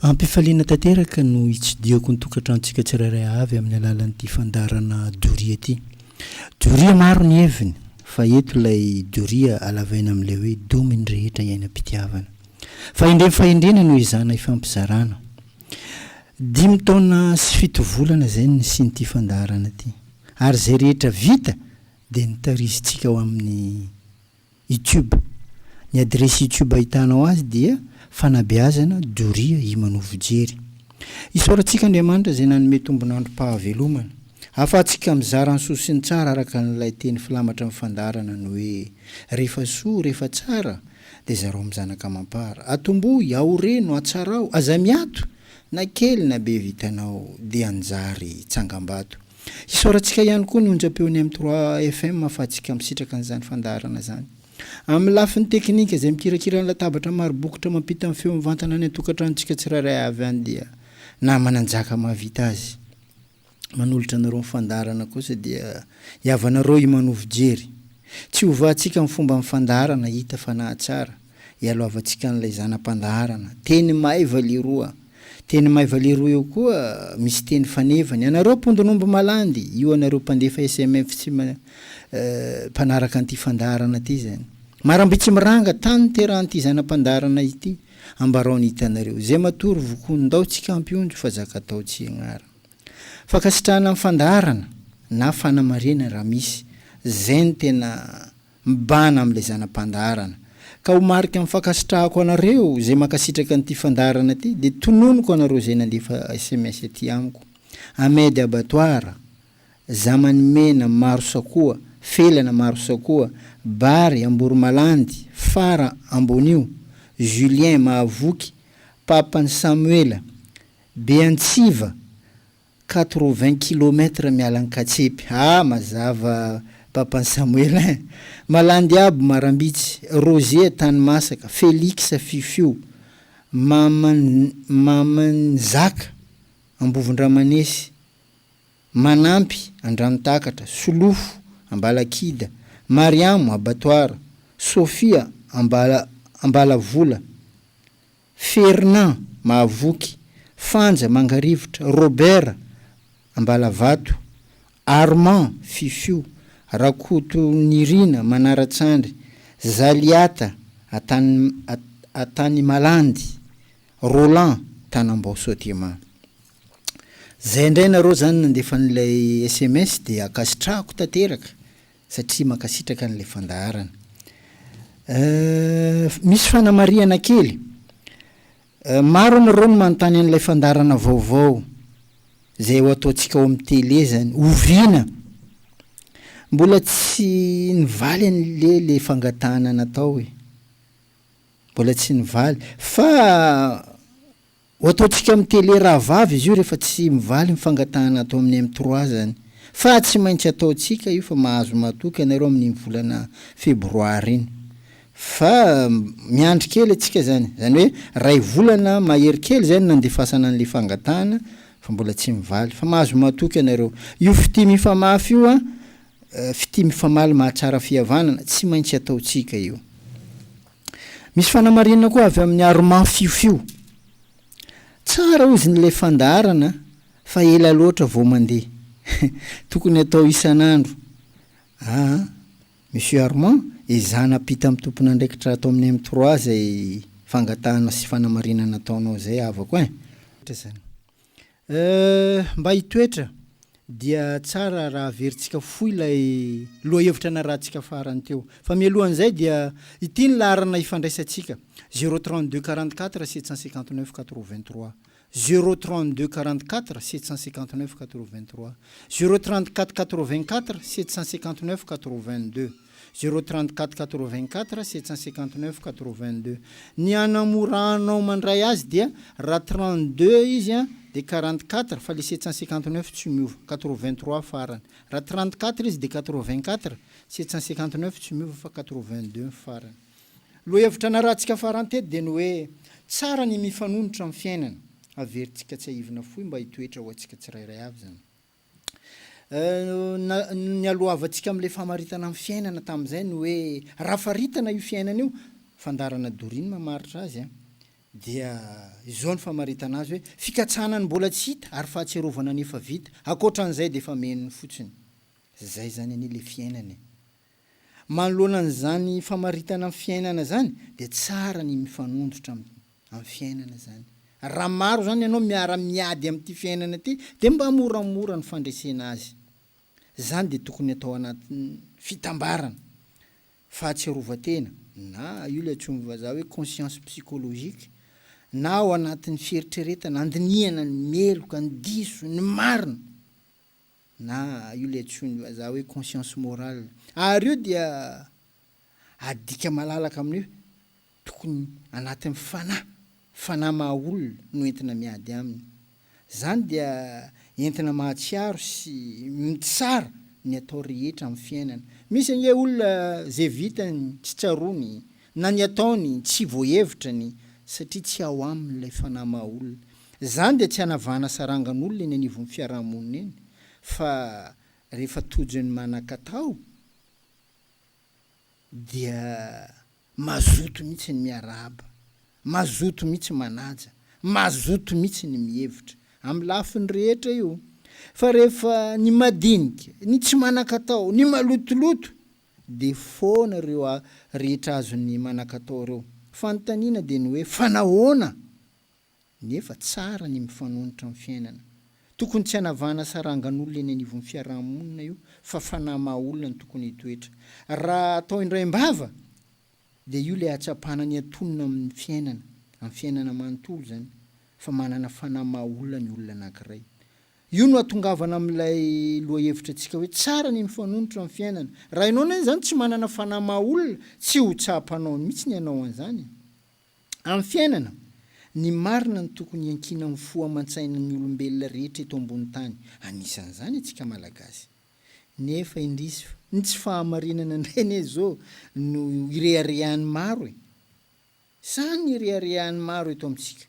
Ampifaliana tanteraka no hitsidiako ny tokantranontsika tsirairay avy amin'ny alalan'ity fandarana Doria ity. Doria maro ny heviny, fa eto ilay Doria alavaina amin'ilay hoe dominy rehetra iainam-pitiavana. Fahendrena no izana ifampizarana. 5 taona sy 7 volana zay ny sinyity fandarana ity. Ary zay rehetra vita dia nitarizitsika ao amin'ny YouTube. Ny adresy YouTube ahitanao azy dia Fanabeazana Doria Imanovojery. Isaorantsika Andriamanitra zay nanome tombonandrom-pahavelomana. Afahantsika mizara ny soa sy ny tsara araka n'ilay teny filamatra amin'ny fandarana ny hoe rehefa soa, rehefa tsara dia zareo amin'ny zanaka mampara. Atomboy, aoreno, atsarao, aza miato, na kely na be vitanao dia anjary tsangam-bato. Isaorantsika ihany koa ny onjam-peony amin'ny 3 FM afahantsika misitraka an'izany fandarana zany. Amin'ny lafiny teknika izay mikirakira ny latabatra maro bokotra mampita amin'ny feo mivantana ny tokantranontsika tsirairay avy any dia namananjaka mahavita azy. Manolotra anareo mifandarana kosa dia iavanareo Imanovojery. Tsy hovahantsika amin'ny fomba mifandarana hita fa nahatsara. Ialoavantsika n'ilay zanam-pandarana. Teny may valiroa. Teny may valiroa eo koa misy teny fanevany. Anareo pondonombo malandy. Io anareo mpandefa SMF tsy mpanaraka an'ity fandarana ity zany. Marambe tsy miranga tany terahan'ity zanam-pandarana ity. Ambarao ny hitanareo. Zay matory vokondao tsy kampionjo fa zaka tao tsy agnara. Fakasitrahana amin'ny fandarana na fanamarena raha misy. Zay ny tena mibana amin'ilay zanam-pandarana. Ka ho marika amin'ny fakasitrahako anareo zay makasitraka n'ity fandarana ity dia tononoko anareo zay nandefa SMS ety amiko. Amedy Abatoara, Zamany Mena Maro Sakoa, Felana Maro Sakoa, Bary Amboromalandy, Fara Ambonio, Julien Mahavoky, Papany Samuela, Beantsiva, 80 km mialan-katsepy. Mazava Papany Samuela. Malandy Abo Marambitsy, Roger Tanymasaka, Félix Fifio, Mamanzaka Ambovondramanesy, Manampy Andranotakatra, Solofo Ambalakida, Mariamo Abatoara, Sofia Ambalavola, Fernand Mahavoky, Fanja Mangarivotra, Robert Ambalavato, Armand Fifio, Rakoto Nirina Manaratsandry, Zaliata Atany Malandy, Roland Tanambao Sotiema. Zay indray nareo zany nandefa n'ilay SMS dia akasitrahako tanteraka satria makasitraka n'ilay fandarana. Misy fanamariana kely. Maro nareo no manontany an'ilay fandarana vaovao zay ho ataontsika ao amin'ny télé zany, oviana. Mbola tsy nivaly an'le fangatahana natao e. Mbola tsy nivaly. Fa ho ataontsika amin'ny télé rahavavy izy io rehefa tsy mivaly ny fangatahana atao amin'ny M3 zany. Fa tsy maintsy ataontsika io fa mahazo matoky anareo amin'ny volana febroary iny. Fa miandry kely atsika zany. Zany hoe ray volana mahery kely zany nandefasana an'le fangatahana fa mbola tsy mivaly. Fa mahazo matoky anareo. Io fity mifamafy io fity mifamaly mahatsara fihavanana tsy maintsy ataontsika io. Misy fanamarina koa avy amin'ny Armand Fifio. Tsara ozy n'ilay fandarana fa ela loatra vao mandeha. Tokony atao isan'andro. Monsieur Armand, izana pita amin'ny tompona ndraikitra atao amin'ny M3 zay fangatahana sy fanamarina nataonao zay avako e. Mba hitoetra dia tsara raha averintsika foy ilay loha-hevitra na rahantsika farany teo. Fa mialohan'izay dia ity ny laharana ifandraisantsika 032 44 759 83, 032 44 759 83, 034 84 759 82, 034 84 759 82. Ny anamoranao mandray azy dia raha 32 izy dia 44 fa le 759 tsy miova, 83 farany. Raha 34 izy dia 84, 759 tsy miova fa 82 farany. Loha-hevitra na rahantsika farany teto dia ny hoe tsara ny mifanonotra amin'ny fiainana. Averintsika tsy haivina foy mba hitoetra ho antsika tsirairay avy zany. Ny alohavantsika amin'ilay famaritana amin'ny fiainana tamin'izay ny hoe raha faritana io fiainana io, fandarana Doria mamaritra azy dia izao ny famaritana azy hoe fikatsanany mbola tsy hita ary fahatserovana nefa vita akoatran'izay de efa meniny fotsiny zay zany an'ile fiainana manoloanan'izany famaritana amin'ny fiainana zany de tsara ny mifanondrotra amin'ny fiainana zany raha maro zany ianao miara-miady amin'ity fiainana ty de mba moramora ny fandresena azy zany de tokony atao anatin'ny fitambarana fahatserovatena na io le antsoiny vazaha hoe conscience psychologique na ao anatin'ny fieritreretana andinihana ny meloka ny diso ny marina na io le antsoiny vazaha hoe conscience morale ary io dia adika malalaka amin'io tokony anatin'ny fanahy maha-olona no entina miady aminy zany dia entina mahatsiaro sy mitsara ny atao rehetra amin'ny fiainana misy ange olona zay vitany tsy tsarony na ny ataony tsy voahevitrany satria tsy ao amin'ilay fanahy maha-olona zany de tsy hanavana sarangan'olona eny anivon'ny fiarahamonina eny fa rehefa tojony manan-katao dia mazoto mihitsy ny miarahaba mazoto mihitsy manaja mazoto mihitsy ny mihevitra amin'ny lafiny rehetra io fa rehefa ny madinika ny tsy manan-katao ny malotoloto de foana reo rehetra azony manan-katao reo fanontaniana de ny hoe fanahoana nefa tsara ny mifanonotra amin'ny fiainana tokony tsy hanavana sarangan'olona eny anivon'ny fiarahamonina io fa fanahy maha-olona ny tokony hitoetra raha atao indray-mbava de io le atsapana ny antonona amin'ny fiainana manontolo zany fa manana fanahy maha-olona ny olona anankiray io no atongavana amin'ilay loha-hevitra antsika hoe tsara ny mifanonotra amin'ny fiainana raha ianao na zany tsy manana fanahy maha-olona tsy ho tsapanao mihitsy ny ianao an'izany amin'ny fiainana ny marina ny tokony ankina amin'ny fo aman-tsaina ny olombelona rehetra eto ambony tany anisan'izany antsika malagasy nefa indrisy ny tsy fahamarinana indray ane zao no ireharehan'ny maro zany ireharehan'ny maro eto amintsika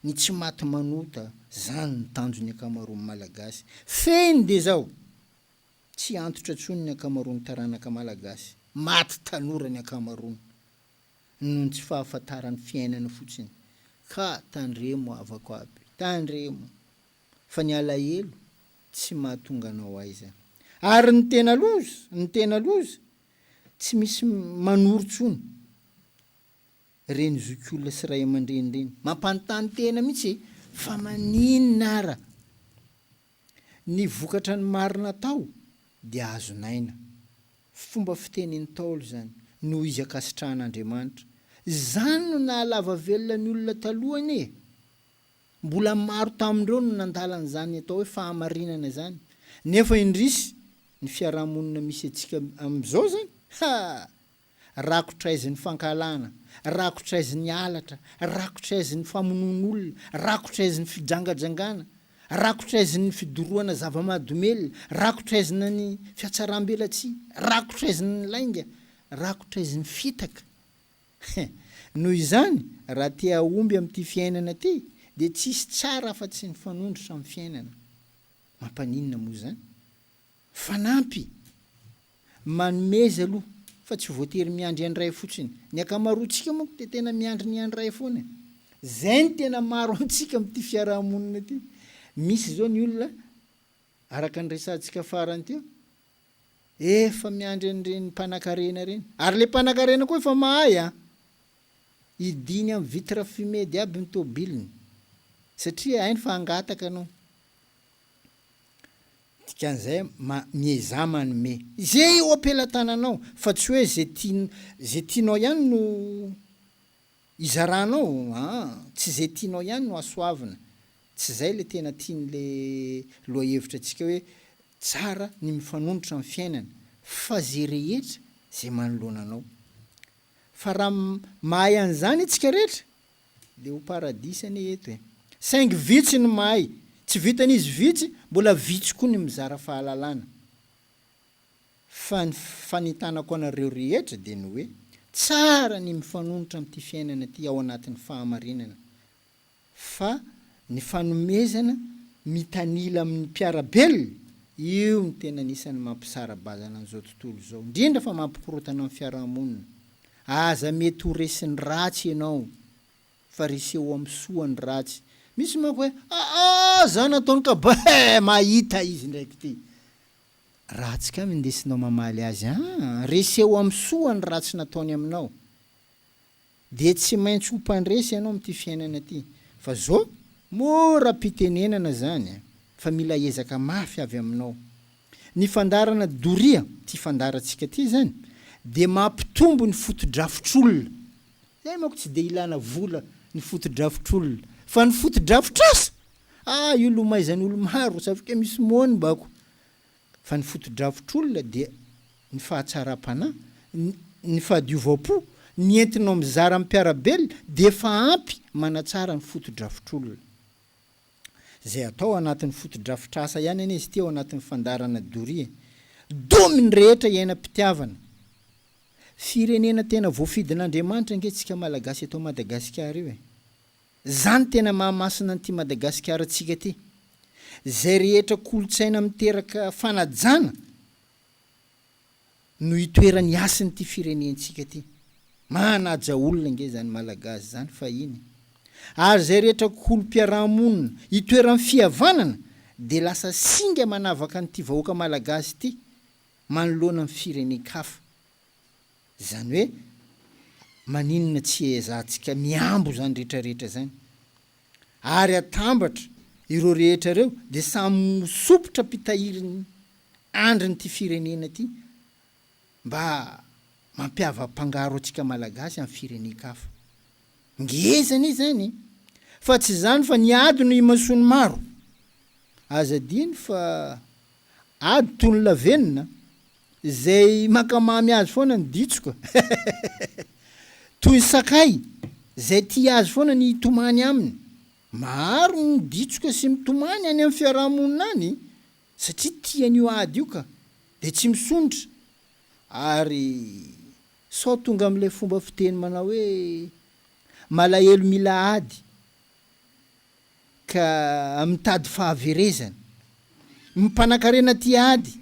ny tsy maty manota zany ny tanjony akamaroan'ny malagasy feny de zao tsy antotra tsony ny akamaroan'ny taranaka malagasy maty tanora ny akamaroany noho ny tsy fahafantaran'ny fiainana fotsiny ka tandremo avako aby tandremo fa ny alahelo tsy mahatonga anao aiza ary ny tena loza tsy misy manoritsony reny zokiolona sy ray aman-dreny reny mampanontany tena mihitsy fa maninona ara ny vokatra ny marina tao dia azonaina fomba fitenen'ny Taolo zany no izy akasitrahan'Andriamanitra zany no nahalava velona ny olona talohany mbola maro tamindreo no nandalan'izany atao hoe fahamarinana zany nefa indrisy ny fiarahamonina misy atsika am'izao zany rakotraizy ny fankalana rakotraizy ny alatra rakotraizy ny famonon'olona rakotraizy ny fijangajangana rakotraizy ny fidoroana zava-mahadomelona rakotraizina ny fiatsaram-belatsia rakotraizy ny lainga rakotraizy ny fitaka noho izany raha tia omby amin'ity fiainana ty de tsisy tsara afa-tsy ny fanondrotra amin'ny fiainana mampaninona moa zany fanampy manomeza aloha fa tsy voatery miandry andray fotsiny ny akamaroantsika moa de tena miandry ny andray foana zay ny tena maro amintsika amin'ity fiarahamonina ty misy zao ny olona araka ny resantsika farany teo efa miandry an'ireny mpanan-karena reny ary le mpanan-karena koa efa mahay idiny amin'ny vitre fumée diaby ny tobiliny satria hainy fa angataka anao dikan'izay miezah manome zay eo ampelatananao fa tsy hoe zay tianao ihany no izaranao tsy zay tianao ihany no asoavina tsy zay le tena tian'le loha-hevitra antsika hoe tsara ny mifanonotra amin'ny fiainana fa zay rehetra zay manoloana anao fa raha mahay an'izany antsika rehetra de ho paradisy ane eto saingy vitsy ny mahay tsy vitan'izy vitsy mbola vitsy koa ny mizara fahalalana fa ny fanitanako anareo rehetra de ny hoe tsara ny mifanonotra amin'ity fiainana ty ao anatin'ny fahamarinana fa ny fanomezana mitanila amin'ny mpiarabelona io ny tena anisan'ny mampisara-bazana an'izao tontolo zao indrindra fa mampikorotana amin'ny fiarahamonina aza mety ho resin'ny ratsy ianao fa reseo amin'ny soany ratsy. Misy manko hoe zany ataony ka mahita izy ndraiky ty ratsy ka mindesinao mamaly azy reseo amin'ny soany ratsy nataony aminao de tsy maintsy ho mpandresy ianao am'ty fiainana ty fa zao mora pitenenana zany fa mila ezaka mafy avy aminao. Ny fandarana Doria ty fandarantsika ty zany de mampitombo ny fotodrafitr'olona. Zay manko tsy de ilana vola ny fotodrafitr'olona fa ny fotodrafitr'asa io lomaizan'olo maro safika misy moany bako fa ny fotodrafitr'olona de ny fahatsara-panahy ny fahadiovam-po ny entinao mizara ampiarabelona de fa ampy manatsara ny fotodrafitr'olona. Zay atao anatin'ny fotodrafitr'asa ihany ane izy teo anatin'ny fandarana Doria. Dominy rehetra iainam-pitiavana. Firenena tena voafidin'Andriamanitra ange-tsika malagasy eto Madagasikara io zany tena mahamasina an'ty Madagasikara tsika ty. Zay rehetra kolotsaina miteraka fanajana no itoerany asiny ty firenentsika ty. Manaja olona nge zany malagasy zany fa iny. Ary zay rehetra kolom-piarahamonina itoeran'ny fihavanana de lasa singa manavaka an'ty vahoaka malagasy ty manoloana ny firenen-kafa. Zany hoe maninona tsy ezahantsika miambo zany rehetrarehetra zany. Ary atambatra ireo rehetra reo de samy misopotra mpitahiriny andriny ty firenena ty mba mampiava-pangaro atsika malagasy amin'ny firenen-kafa. Ngezany zany fa tsy zany fa ny ady no imasony maro. Azadiny fa ady tony lavenina zay makamamy azy foana ny ditsoka toy sakay zay tia azy foana ny tomany aminy. Maro ny ditsoka sy mitomany any amin'ny fiarahamonina any satria tian'io ady io ka de tsy misonitra. Ary sao tonga am'le fomba fiteny manao hoe malahelo mila ady ka mitady fahaverezana, mipanakarena ty ady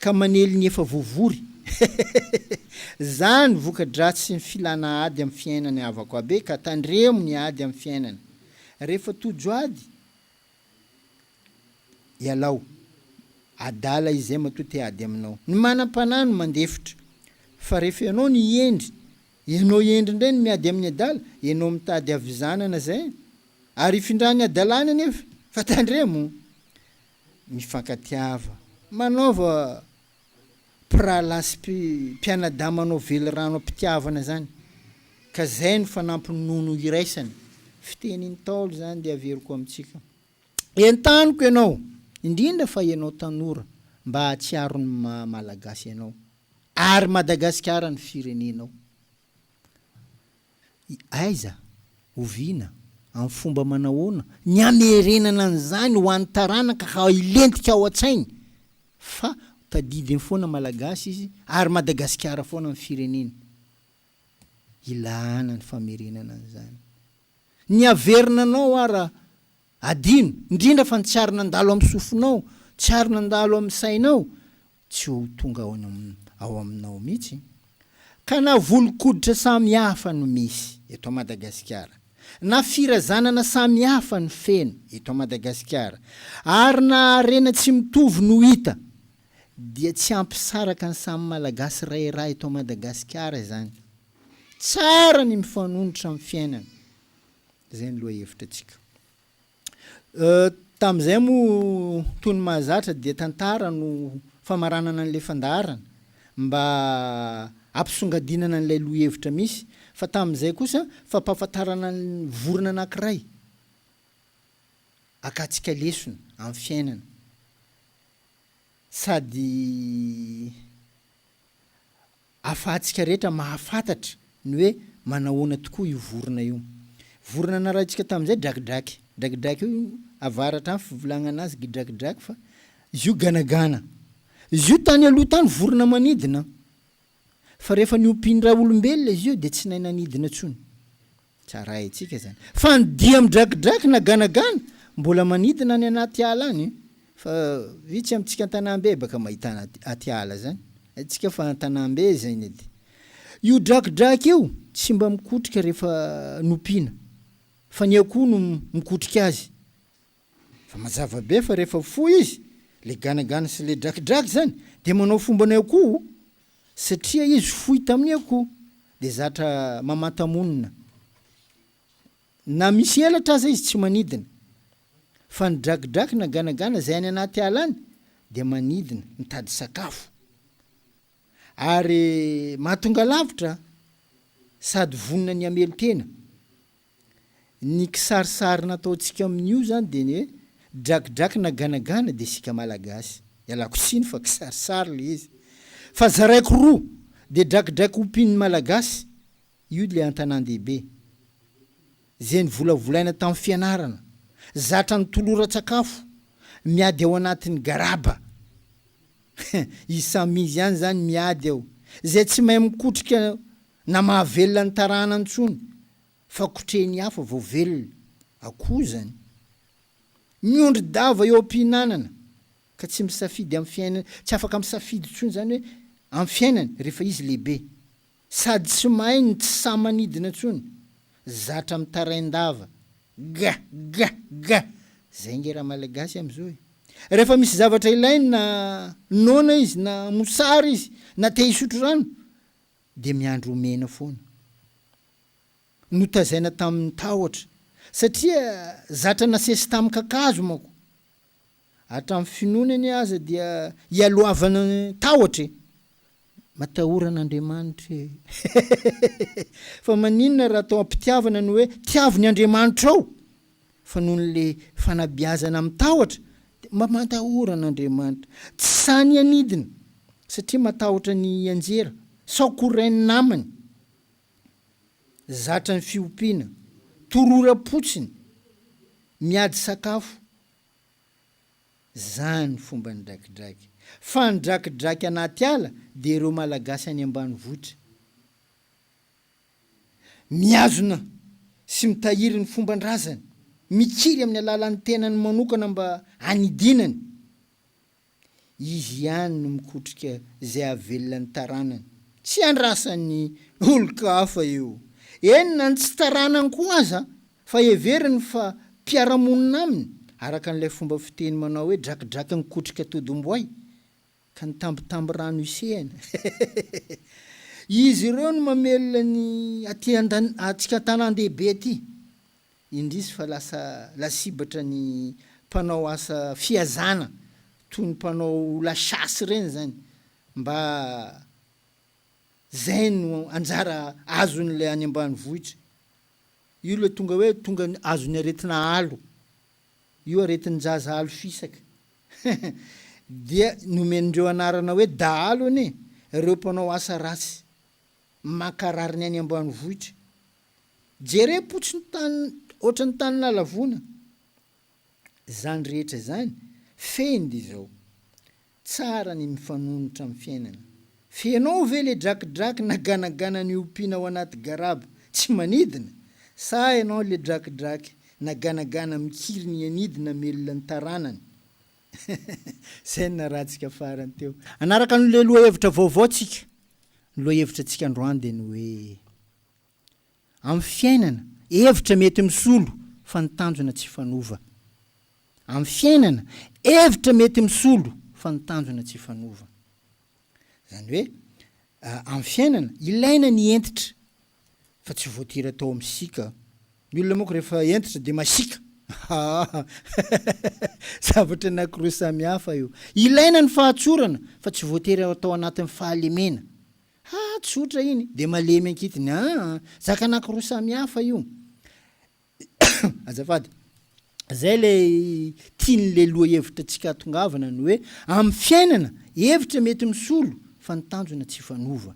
ka manely ny efa voavory. Zany voka-dratsy ny filana ady amin'ny fiainany avako abe ka tandremo ny ady amin'ny fiainany. Rehefa tojo ady ialao adala izay matoa te ady aminao. Ny manam-panahy no mandefitra fa rehefa ianao ny endry ianao endry ndray ny miady amin'ny adala ianao mitady avizanana zay ary ifindrany adalany anefa fa tandremo. Mifankatiava manaova pralasy mpianadahy manao vely rano ampitiavana zany ka zay ny fanampiny nono iraisany. Fiteniny taolo zany de averiko amitsika. Entaniko ianao indrindra fa ianao tanora mba hatsiaro ny malagasy ianao ary Madagasikara ny firenenao. Aiza oviana amin'ny fomba manahoana ny amerenana an'izany ho an'ny taranaka ka ilentika ao an-tsainy fa tadidiny foana malagasy izy ary Madagasikara foana ny fireneny. Ilana ny famerenana an'izany. Ny averinanao ara adino indrindra fa ny tsy ary nandalo amin'ny sofinao, tsy ary nandalo amin'ny sainao tsy ho tonga ao aminao mihitsy. Ka na volo-koditra samy hafa no misy eto Madagasikara, na firazanana samy hafa ny feno eto Madagasikara, ary na arena tsy mitovy no hita dia tsy ampisaraka ny samy malagasy ray eto Madagasikara zany. Tsara ny mifanonotra amin'ny fiainana. Zay ny loha hevitra tsika. Tam'izay mo tony mahazatra dia tantara no famaranana an'le fandarana mba ampisongadinana an'ilay loha hevitra misy, fa tam'izay kosa fampahafantarana ny vorona anankiray akatsika lesona amin'ny fiainana sady afahantsika rehetra mahafantatra ny hoe manahoana tokoa io vorona io. Vorona narahantsika tam'izay drakidraky. Drakidraky io avaratra amin'ny fivolagnana azy drakidraky fa izy io ganagana. Izy io tany aloha tany vorona manidina. Fa rehefa niompindra olombelona izy io de tsy nanidina tsony. Tsara itsika zany. Fa ny dia amin'ny drakidraky na ganagana mbola manidina any anaty ala any. Fa vitsy amintsika an-tanambe baka mahita aty ala zany. Atsika fa an-tanambe zany edy. io drakidraky io tsy mba mikotrika rehefa nompiana fa ny akoho no mikotrika azy fa mazava be fa rehefa fo izy le ganagana sy le drakidraky zany de manao fombanay akoho satria izy fohy tamin'ny akoho de zatra mamatamonina na misy elatra aza izy tsy manidina fa ny drakidraky na ganagana zay any anaty ala any de manidina mitady sakafo ary mahatonga lavitra sady vonina ny amelotena ny kisarisary nataontsika amin'io zany de ny drakidraky na ganagana de sika malagasy ialako tsiny fa kisarisary le izy fa zaraiko roa de drakidraky ompin'ny malagasy io le antanàn-dehibe zay ny volavolaina tamin'ny fianarana zatra ny tolora-tsakafo miady ao anatin'ny garaba isamizy ihany zany miady ao zay tsy mahay mikotrika na mahavelona ny tarana antsony fa kotrehny hafa vao velona akoho zany miondry dava eo am-pihinanana ka tsy misafidy amin'ny fiainana tsy afaka misafidy ntsony zany hoe amin'ny fiainany rehefa izy lehibe sady tsy mahay ny tsy sa manidina ntsony zatra mitarain-dava ga zay nge raha malagasy am'zao rehefa misy zavatra ilainy na nona izy na mosary izy na te hisotro rano de miandro omena foana notazaina tamin'ny tahotra satria zatra nasesy tamin'ny kakazo mako hatramin'ny finonany aza dia ialoavana tahotra matahoran'Andriamanitra fa maninona raha atao ampitiavana ny hoe tiavony Andriamanitra ao fa noho le fanabeazana amin'ny tahotra de mamantahoran'Andriamanitra tsy sany anidina satria matahotra ny anjera saokorainy namany zatra ny fiompiana torora-potsiny miady sakafo zany fomba ny drakidraky fa ny drakidraky anaty ala de ireo malagasy any ambanivohitra miazona sy mitahiry ny fomban-drazany mikiry amin'ny alalan'ny tenany manokana mba anidinany izy ihany no mikotrika zay avelona ny taranany tsy andrasan'ny olo-kafa io enina ny tsy taranany koa aza fa everiny fa mpiaramonina aminy araka n'ilay fomba fiteny manao hoe drakidraky nikotrika todomboay ka nitambitamby rano isehana izy ireo no mamelona ny atsika tanan-dehibe aty indrisy fa lasa lasibatra ny mpanao asa fiazana toy ny mpanao lasasy reny zany mba zay no anjara azon'lay any ambanivohitra io le tonga hoe tonga azony aretina alo io aretin'ny jaza alo fisaka dia nomenindreo anarana hoe dahalo ane ireo mpanao asa rasy makarary ny any ambanivohitra jere potsiny tany ohatrany tany nalavona zany rehetra zany fendy zao tsara ny mifanonotra amin'ny fiainana fenao ve le drakidraky na ganagana ny ompiana ao anaty garaba tsy manidina sa ianao le drakidraky na ganagana mikiry ny anidina melona ny taranany zay ny narahantsika farany teo anaraka n'le loha hevitra vaovao tsika loha hevitra tsika androany de ny hoe amin'ny fiainana hevitra mety misolo fa ny tanjona tsy fanova amin'ny fiainana hevitra mety misolo fa ny tanjona tsy fanova zany hoe amin'ny fiainana ilaina ny entitra fa tsy voatery atao amin'ny sika ny olona moko rehefa entitra de masika zavatra anankiroa samihafa io ilaina ny fahatsorana fa tsy voatery atao anatin'ny fahalemena tsotra iny de malemy ankitiny zaka anankiroa samihafa io azafady zay le tian'le loha hevitra tsika tongavana ny hoe amin'ny fiainana hevitra mety misolo fa ny tanjona tsy fanova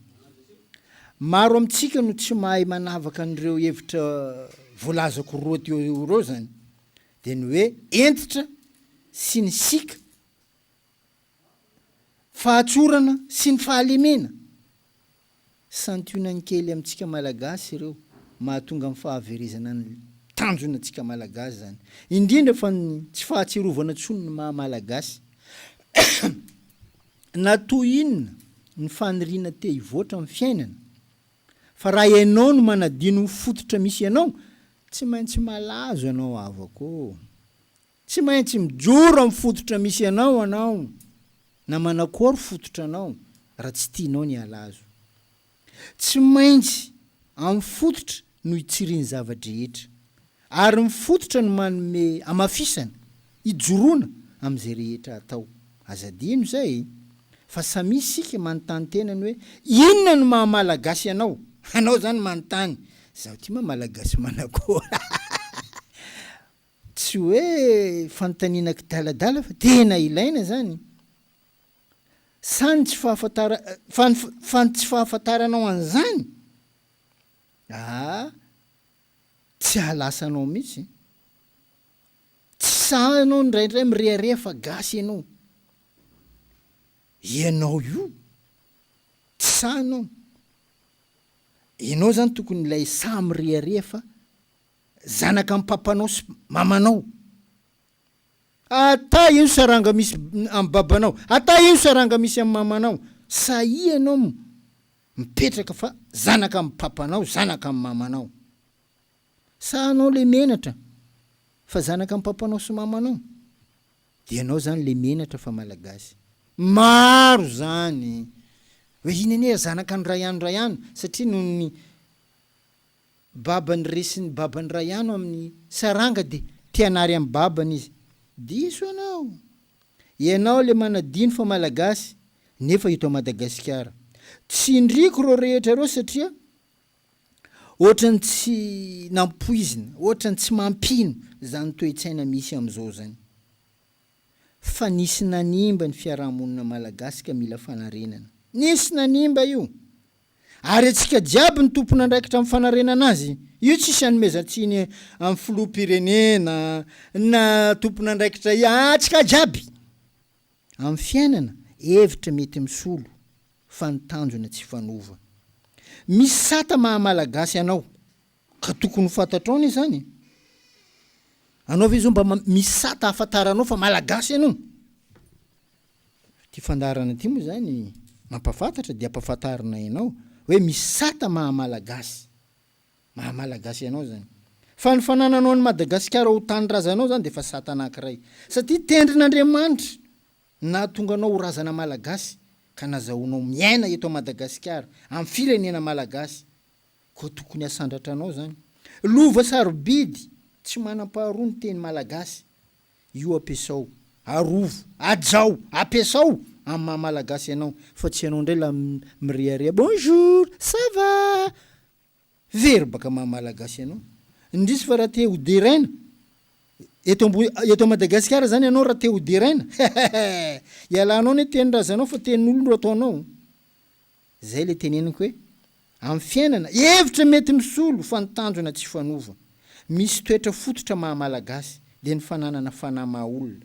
maro amintsika no tsy mahay manavaka an'ireo hevitra voalazako roa teo reo zany de ny hoe entitra sy ny sika fahatsorana sy ny fahalemena santionany kely amintsika malagasy ireo mahatonga amin'ny fahaverezana ny tanjona antsika malagasy zany indrindra fa tsy fahatsiarovana tsony ny maha-malagasy na toy inona ny faniriana te hivoatra amin'ny fiainana fa raha ianao no manadino fototra misy ianao tsy maintsy malazo ianao avako, tsy maintsy mijoro amin'ny fototra misy ianao na manakory fototra anao raha tsy tianao ny alazo, tsy maintsy amin'ny fototra no itsiriany zavadrehetra ary ny fototra no manome amafisana ijoroana amin'izay rehetra atao. Azadino zay fa samy isika manontany tenany hoe inona no mahamalagasy anao zany manontany zaho ty malagasy manakory tsy hoe fanontaniana kidaladala fa tena ilaina zany. Sany tsy fahafantaranao an'izany tsy halasanao mihitsy, tsy sahanao ndraindray mirehareha fa gasy ianao io tsy sahanao ianao zany tokony ilay sa mirehareha fa zanaka amin'ny papanao sy mamanao. Ata ino saranga misy amin'ny babanao, ata ino saranga misy amin'ny mamanao, ianao mipetraka fa zanaka amin'ny papanao, zanaka amin'ny mamanao. Sahanao le menatra fa zanaka amin'ny papanao sy mamanao, dia ianao zany le menatra fa malagasy. Maro zany hoe inane zanaka ny ray ano satria noho ny babany resiny babany ray ano amin'ny saranga de tianary amin'ny babany izy. Diso ianao le manadino fa malagasy nefa eto Madagasikara tsy indriko reo rehetra reo satria ohatrany tsy nampoizina, ohatrany tsy mampino zany toe-tsaina misy am'izao zany. Fa nisy nanimba ny fiarahamonina malagasy ka mila fanarenana, nisy nanimba io ary atsika jiaby ny tompona andraikitra amin'ny fanarenana azy. Io tsisy anomezantsiny amin'ny filoham-pirenena na tompona andraikitra atsika jiaby amin'ny fiainana hevitra mety misolo fa ny tanjona tsy fanova. Misy sata mahamalagasy anao ka tokony fantatrao ny zany. Anao ve zao mba misy sata ahafantaranao fa malagasy ianao? Ty fandarana ty moa zany mampafantatra dia ampafantarina ianao hoe misy sata mahamalagasy ianao zany. Fa ny fanananao ny Madagasikara ho tanyrazanao zany de fa sata anankiray satria tendrin'Andriamanitra na tonga anao ho razana malagasy ka nazahoanao miaina eto Madagasikara amin'ny firenena malagasy ko tokony asandatra anao zany. Lova sarobidy tsy manam-paharoa ny teny malagasy io ampiasao, arovo, ajao, ampiasao amin'ny mahamalagasy ianao fa tsy ianao indray la mirehareha bonjour, ça va, very baka mahamalagasy ianao. Indrisy fa raha te ho deraina eto Madagasikara zany ianao raha te ho deraina ialanao ny teny-drazanao fa tenin'olona ataonao. Zay le teneniko hoe amin'ny fiainana hevitra mety misolo fa ny tanjona tsy fanova. Misy toetra fototra mahamalagasy de ny fananana fanahy maha-olona,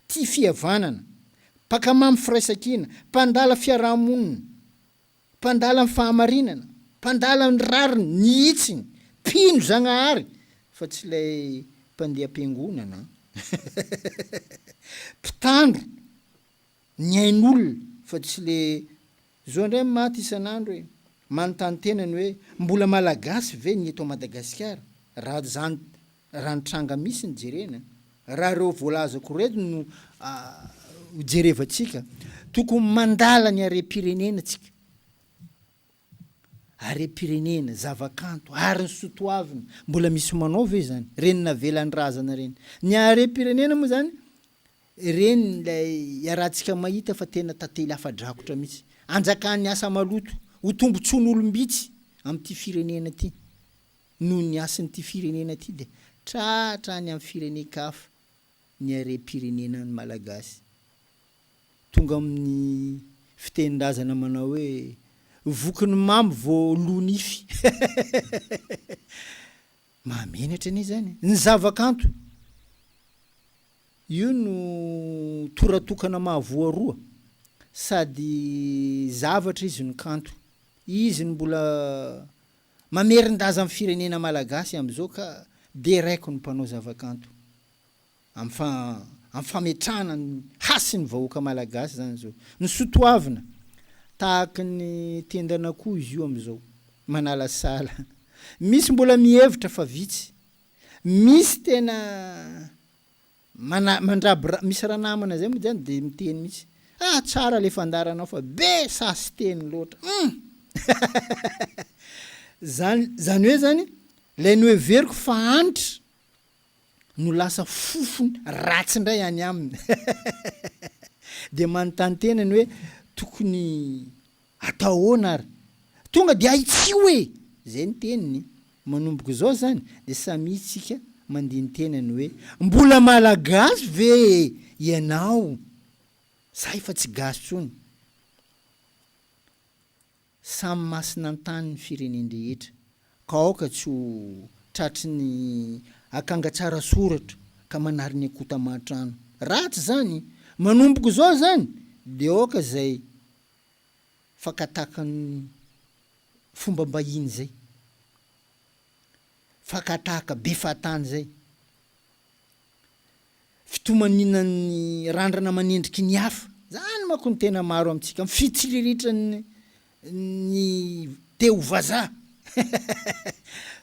tia fihavanana, pakamamy firaisan-kina, mpandala fiarahamonina, mpandala ny fahamarinana, mpandala ny rariny, ny hitsiny, pino zagnahary fa tsy lay mpandeha am-piangonana mpitandro ny ain'olona fa tsy le zao indray maty isan'andro hoe manontany tenany hoe mbola malagasy ve ny eto Madagasikara raha zany raha nitranga misy ny jerena, raha reo voalazako reto no jerevantsika tokony mandala ny are-pirenena tsika, are-pirenena, zavakanto ary ny sotoavina mbola misy manao ve zany reny navelan'ny razana reny. Ny are-pirenena moa zany reny lay iarahantsika mahita fa tena tantely afa-drakotra mihitsy, anjakan'ny asa maloto ho tombotson'olombitsy amin'ity firenena ty noho ny asan'ity firenena ty de tratra any amin'ny firenen-kafa ny are-pirenena ny malagasy. Tonga amin'ny fitenin-drazana manao hoe vokiny mamy vo lo nify mahamenatra ane zany. Ny zavakanto io no toratokana mahavoaroa sady zavatra izy ny kanto, izy ny mbola mamerin-daza amin'ny firenena malagasy am'izao ka de raiko ny mpanao zavakanto amin'ny fametrahana ny hasiny vahoaka malagasy zany zao. Ny sotoavina tahaka ny tendan'akoho izy io am'izao manala sala. Misy mbola mihevitra fa vitsy. Misy tena misy raha namana zay moa zany de miteny mitsy. Tsara le fandaranao fa be sasy teny loatra. Zany hoe zany le no everiko fa antitra no lasa fofony ratsy indray any aminy. De manontany tenany hoe tokony ataoana ary tonga de aitsio hoe zay ny teniny. Manomboka zao zany de samy tsika mandiny tenany hoe mbola malagasy ve ianao? Zay fa tsy gasy tsony. Samy masina an-tany ny fireneny rehetra. Ka aoka tsy ho tratry ny akanga tsara soratra ka manary ny akota mahatrano. Ratsy zany. Manomboka zao zany de aoka zay fakatahakany fomba mbahiny zay. Fakatahaka be fatany zay. Fitomaninan'ny randrana manendriky ny hafa. Zany manko ny tena maro amintsika. Fitsiriritry ny teo vazaha.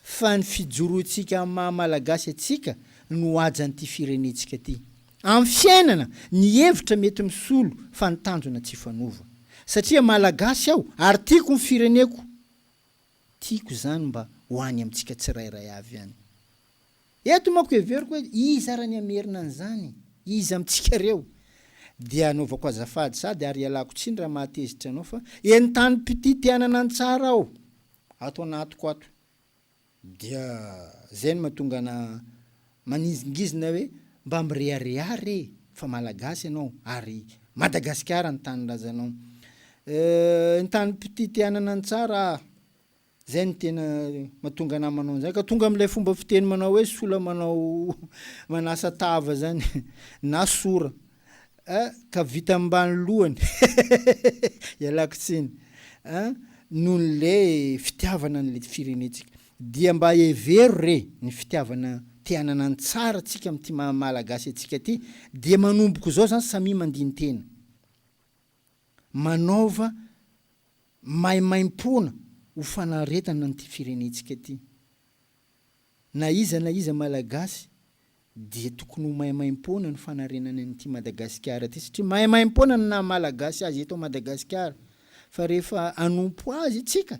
Fa ny fijoroantsika malagasy atsika no ajan'ty firenetsika ty. Amin'ny fiainana ny hevitra mety misolo fa ny tanjona tsy fanova. Satria malagasy aho ary tiako ny fireneko. Tiako zany mba hoany amintsika tsirairay avy any. Eto manko everiko hoe iza raha ny amerina an'izany? Iza amintsika reo? Dia anaovako azafady sady ary ialako tsiny raha mahatezitra anao fa entany mpititianana an tsara aho. Ato anatiko ato. Dia zay no mahatonga na manizingizina hoe mba mirehareha fa malagasy ianao ary Madagasikara ny tany razanao. Ny tany mpititianana an tsara zay ny tena mahatonga na manao an'izay ka tonga amin'ilay fomba fiteny manao hoe sola manao manasa tava zany na sora ka vita ambany lohany. Ialako tsiny. Noho le fitiavana n'le firenetsika. Dia mba hevero re ny fitiavana tianana ny tsara tsika amin'ty malagasy atsika ty. Dia manomboko zao zany samy mandiny tena. Manaova maimaim-pona ho fanaretana n'ty firenetsika ty. Na iza malagasy dia tokony ho maimaim-pona ny fanarenana n'ty Madagasikara ty. Satria maimaim-pona na malagasy azy eto Madagasikara. Fa rehefa anompo azy tsika,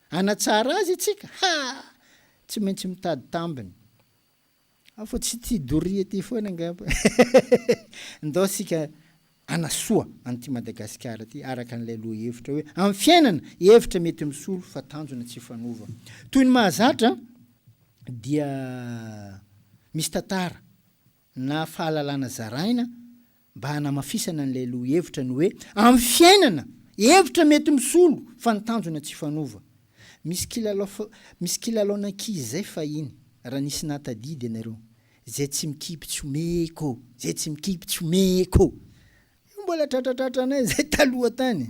anatsara azy tsika, tsy maintsy mitady tambiny. Fa tsy ty Doria ty foana angamba. Ndao sika anasoa an'ty Madagasikara ty araka an'ilay loha hevitra hoe amin'ny fiainana hevitra mety misolo fa tanjona tsy fanova. Toy ny mahazatra dia misy tantara na fahalalana zaraina mba hanamafisana an'ilay loha hevitra ny hoe amin'ny fiainana hevitra mety misolo fa ny tanjona tsy fanova. Misy kilalaonankizy zay fa iny raha nisy natadidy ianareo. Zay tsy mikipy tsy omeko, zay tsy mikipy tsy omeko. Mbola tratratratra anay zay taloha tany.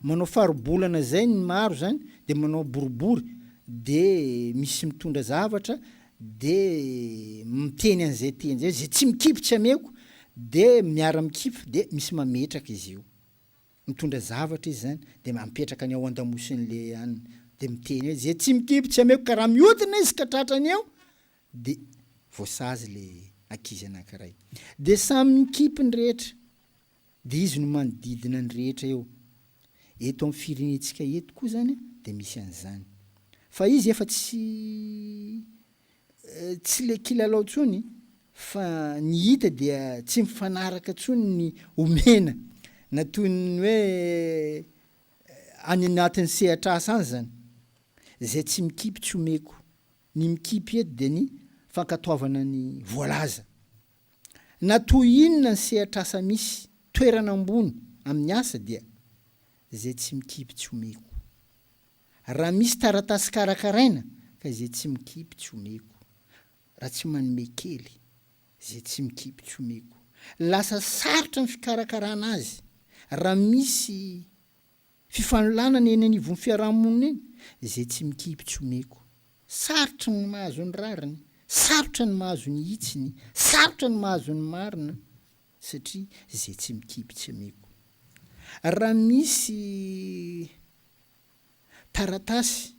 Manao faribolana zay ny maro zany de manao boribory de misy mitondra zavatra de miteny an'izay teny zay. Zay tsy mikipy tsy ameko de miara mikipy de misy mametraka izy io. Mitondra zavatra izy zany de mampetraka ny ao an-damosin'le any de miteny hoe zay tsy mikipy tsy ameko ka raha mihodina izy ka tratrany eo de voasazy le ankizy anankiray. De samy mikipy ny rehetra. De izy no manodidina ny rehetra eo. Eto amin'ny firenetsika eto koa zany de misy an'izany. Fa izy efa tsy le kilalao tsony fa ny hita dia tsy mifanaraka tsony ny omena. Na toy ny hoe any anatin'ny sehatrasa any zany. Zay tsy mikipy tsy omeko. Ny mikipy eto de ny fankatoavana ny voalaza. Na toy inona ny sehatrasa misy toerana ambony amin'ny asa dia zay tsy mikipy tsy omeko. Raha misy taratasy karakaraina ka zay tsy mikipy tsy omeko. Raha tsy manome kely zay tsy mikipy tsy omeko. Lasa sarotra ny fikarakarana azy. Raha misy fifanolana eny anivon'ny fiarahamonina eny zay tsy mikipy tsy omeko. Sarotra ny mahazo ny rariny, sarotra ny mahazo ny hitsiny, sarotra ny mahazo ny marina satria zay tsy mikipy tsy omeko. Raha misy taratasy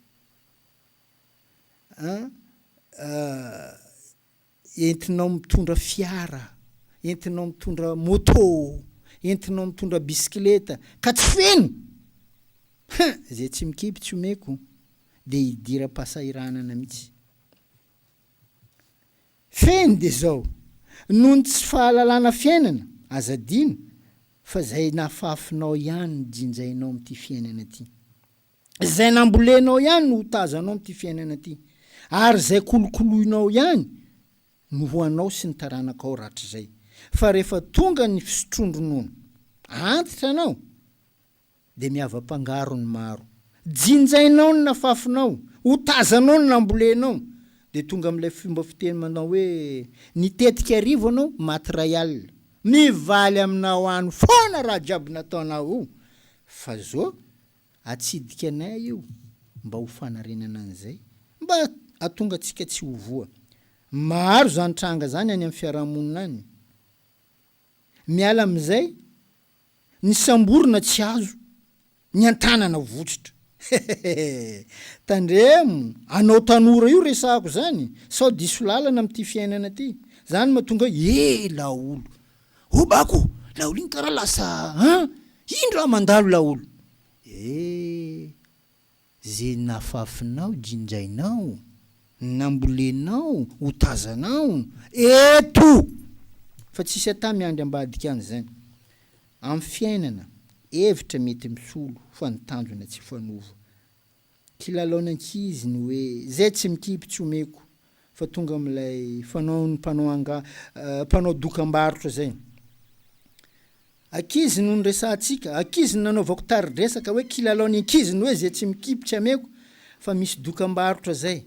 entinao mitondra fiara, entinao mitondra moto, entinao mitondra bisikileta ka tsy feno zay tsy mikipy tsy omeko de idira-pasahiranana mihitsy. Feno de zao noho ny tsy fahalalana fiainana azadino fa zay nafafinao ihany ny jinjainao am'ty fiainana ty, zay nambolenao ihany no tazanao am'ty fiainana ty, ary zay kolokoloinao ihany no hoanao sy ny taranakao ratrazay. Fa rehefa tonga ny fisotrondronono antitra anao de miava-pangaro ny maro, jinjainao ny nafafinao, ho tazanao ny nambolenao de tonga am'ilay fomba fiteny manao hoe nitetika arivo anao maty ray alina, mivaly aminao any foana raha jiaby nataonao io. Fa zao atsidika anay io mba ho fanarenana an'izay, mba atonga atsika tsy hovoa. Maro zany tranga zany any amin'ny fiarahamonina any, miala am'izay ny samborona tsy azo, ny antanana votsitra tandremo anao tanora io resahako zany, sao diso lalana am'ty fiainana ty, zany mahatonga laolo o bako laolo iny karaha lasa ino raha mandalo laolo. Zay nafafinao jinjainao, nambolenao, ho tazanao eto, fa tsisy ata miandry ambadika an'izany. Amin'ny fiainana hevitra mety misolo fa ny tanjona tsy fanova. Kilalaon'ankizy ny hoe zay tsy mikipy tsy omeko, fa tonga am'ilay mpanao dokam-barotra zay. Ankizy no resahantsika, ankizy nanaovako taridresaka hoe kilalaon'ny ankizy ny hoe zay tsy mikipy tsy ameko, fa misy dokam-barotra zay.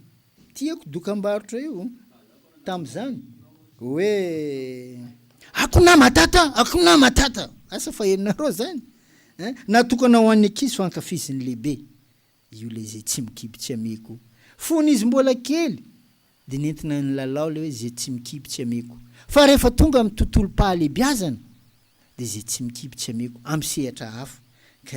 Tiako dokam-barotra io tam'zany hoe akona matata asa fa henonareo zany natokana ho an'ny ankizy fankafiziny lehibe. Io le zay tsy mikipy tsy ameko, fony izy mbola kely de nentina ny lalao le hoe zay tsy mikipy tsy ameko, fa rehefa tonga amin'ny tontolo pahalehibiazana de zay tsy mikipy tsy ameko am'sehatra hafa. Ka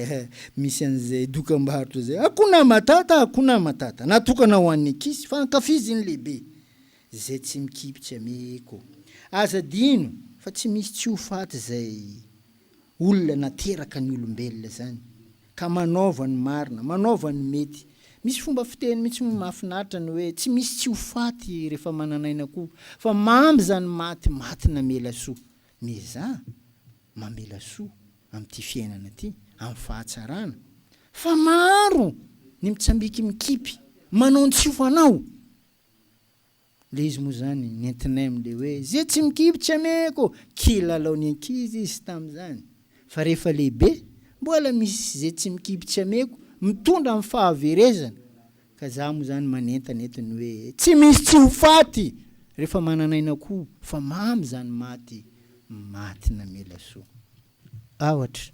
misy an'izay dokam-barotra zay akona matata natokana ho an'ny ankizy fankafiziny lehibe, zay tsy mikipy tsy ameko. Azadino fa tsy misy tsy ho faty zay olona nateraka ny olombelona zany, ka manaova ny marina, manaova ny mety. Misy fomba fiteny mihitsy mahafinaritra ny hoe tsy misy tsy ho faty rehefa mananaina koa, fa mamy zany maty namela soa. Miza mamela soa am'ty fiainana ty, amin'ny fahatsarana. Fa maro ny mitsambiky mikipy, manao ny tsy hofanao. Le izy moa zany nentinay am'le hoe zay tsy mikipy tsy ameko, kilalaon'ny ankizy izy tam'zany. Fa rehefa lehibe mbola misy zay tsy mikipy tsy ameko, mitondra amin'ny fahaverezana. Ka za moa zany manentanentiny hoe tsy misy tsy ho faty rehefa mananaina koa, fa mamy zany maty namela soa. Awatra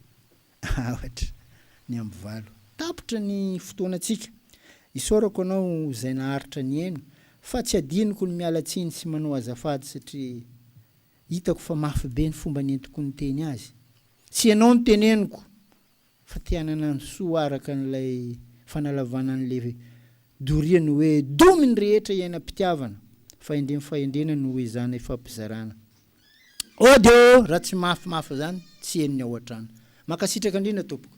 ny amby valo tapitra ny fotoanantsika, isaorako anao zay naharitra ny eno, fa tsy adinoko ny mialatsiny sy manao azafady satria hitako fa mafy be ny fomba nentiko ny teny azy. Tsy ianao ny teneniko, fa tianana ny soa araka n'ilay fanalavana n'le Doria ny hoe domy ny rehetra iainam-pitiavana, fahendrena no hoe zana ifampizarana. Raha tsy mafimafy zany tsy henony ao an-trano. Makasitraka indrindra tompoko.